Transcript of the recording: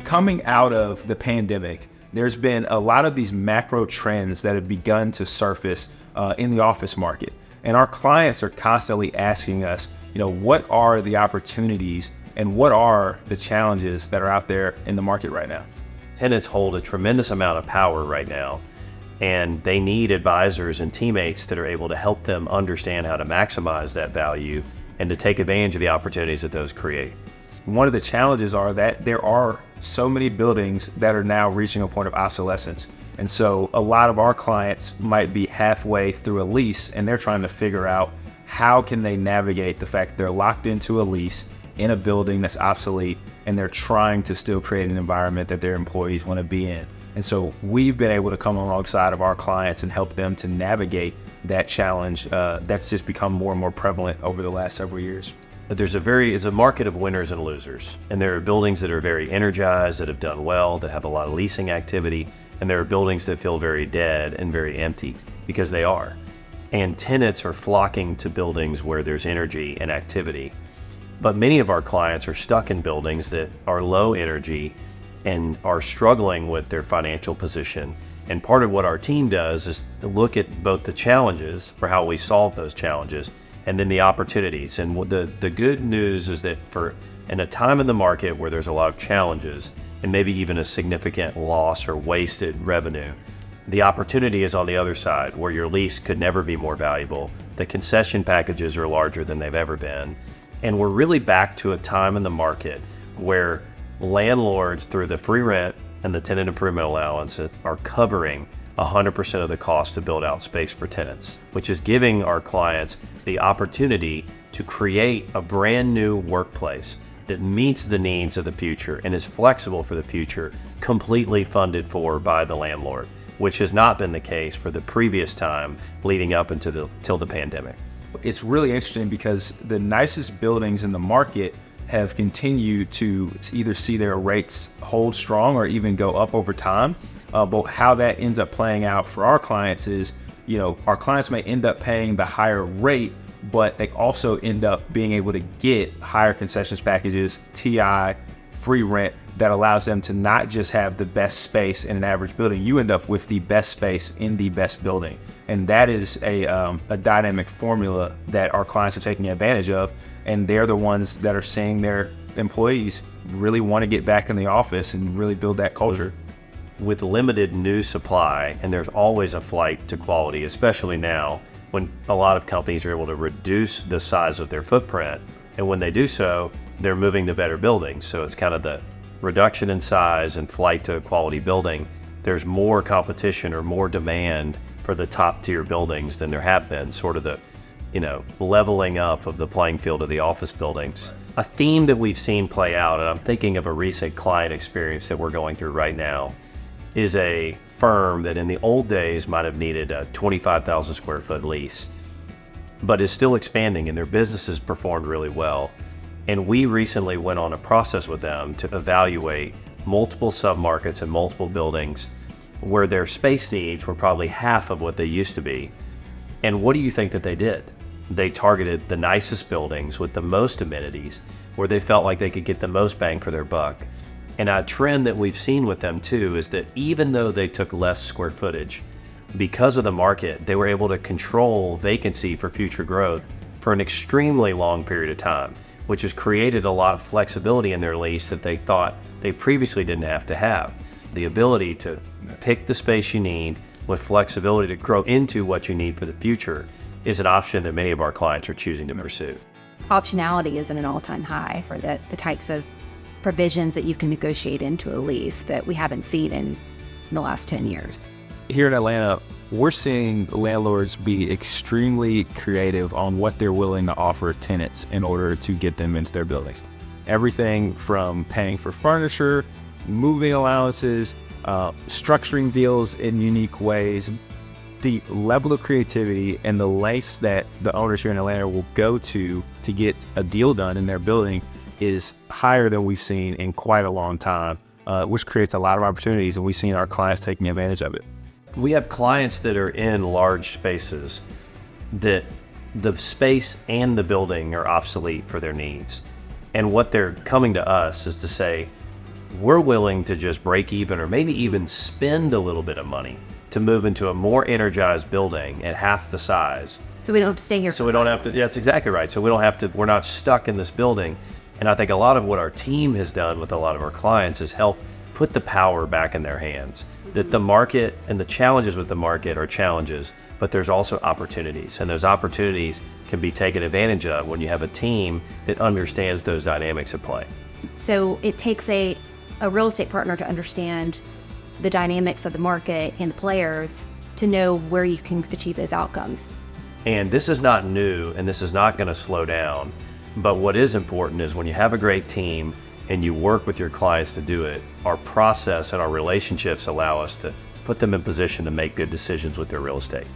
coming out of the pandemic, there's been a lot of these macro trends that have begun to surface in the office market. And our clients are constantly asking us, what are the opportunities and what are the challenges that are out there in the market right now? Tenants hold a tremendous amount of power right now, and they need advisors and teammates that are able to help them understand how to maximize that value and to take advantage of the opportunities that those create. One of the challenges are that there are so many buildings that are now reaching a point of obsolescence. And so a lot of our clients might be halfway through a lease and they're trying to figure out how can they navigate the fact that they're locked into a lease in a building that's obsolete and they're trying to still create an environment that their employees want to be in. And so we've been able to come alongside of our clients and help them to navigate that challenge that's just become more and more prevalent over the last several years. There's a market of winners and losers, and there are buildings that are very energized, that have done well, that have a lot of leasing activity, and there are buildings that feel very dead and very empty because they are. And tenants are flocking to buildings where there's energy and activity. But many of our clients are stuck in buildings that are low energy and are struggling with their financial position. And part of what our team does is look at both the challenges for how we solve those challenges and then the opportunities. And the good news is that in a time in the market where there's a lot of challenges and maybe even a significant loss or wasted revenue, the opportunity is on the other side where your lease could never be more valuable. The concession packages are larger than they've ever been. And we're really back to a time in the market where landlords, through the free rent and the tenant improvement allowance, are covering 100% of the cost to build out space for tenants, which is giving our clients the opportunity to create a brand new workplace that meets the needs of the future and is flexible for the future, completely funded for by the landlord, which has not been the case for the previous time leading up till the pandemic. It's really interesting because the nicest buildings in the market have continued to either see their rates hold strong or even go up over time. But how that ends up playing out for our clients is, our clients may end up paying the higher rate, but they also end up being able to get higher concessions packages, TI, free rent, that allows them to not just have the best space in an average building. You end up with the best space in the best building. And that is a dynamic formula that our clients are taking advantage of. And they're the ones that are seeing their employees really want to get back in the office and really build that culture. With limited new supply, and there's always a flight to quality, especially now when a lot of companies are able to reduce the size of their footprint. And when they do so, they're moving to better buildings. So it's kind of the reduction in size and flight to a quality building. There's more competition or more demand for the top tier buildings than there have been, sort of the leveling up of the playing field of the office buildings. A theme that we've seen play out, and I'm thinking of a recent client experience that we're going through right now, is a firm that in the old days might have needed a 25,000 square foot lease, but is still expanding and their business has performed really well. And we recently went on a process with them to evaluate multiple submarkets and multiple buildings where their space needs were probably half of what they used to be. And what do you think that they did? They targeted the nicest buildings with the most amenities where they felt like they could get the most bang for their buck. And a trend that we've seen with them too is that even though they took less square footage, because of the market, they were able to control vacancy for future growth for an extremely long period of time, which has created a lot of flexibility in their lease that they thought they previously didn't have to have. The ability to pick the space you need with flexibility to grow into what you need for the future is an option that many of our clients are choosing to pursue. Optionality is at an all-time high for the types of provisions that you can negotiate into a lease that we haven't seen in the last 10 years. Here in Atlanta, we're seeing landlords be extremely creative on what they're willing to offer tenants in order to get them into their buildings. Everything from paying for furniture, moving allowances, structuring deals in unique ways. The level of creativity and the lengths that the owners here in Atlanta will go to get a deal done in their building is higher than we've seen in quite a long time, which creates a lot of opportunities, and we've seen our clients taking advantage of it. We have clients that are in large spaces that the space and the building are obsolete for their needs. And what they're coming to us is to say, we're willing to just break even or maybe even spend a little bit of money to move into a more energized building at half the size. So we don't have to stay here. So we don't have to, yeah, that's exactly right. So we don't have to, we're not stuck in this building. And I think a lot of what our team has done with a lot of our clients is help put the power back in their hands. That the market and the challenges with the market are challenges, but there's also opportunities. And those opportunities can be taken advantage of when you have a team that understands those dynamics at play. So it takes a real estate partner to understand the dynamics of the market and the players to know where you can achieve those outcomes. And this is not new, and this is not going to slow down. But what is important is when you have a great team and you work with your clients to do it, our process and our relationships allow us to put them in position to make good decisions with their real estate.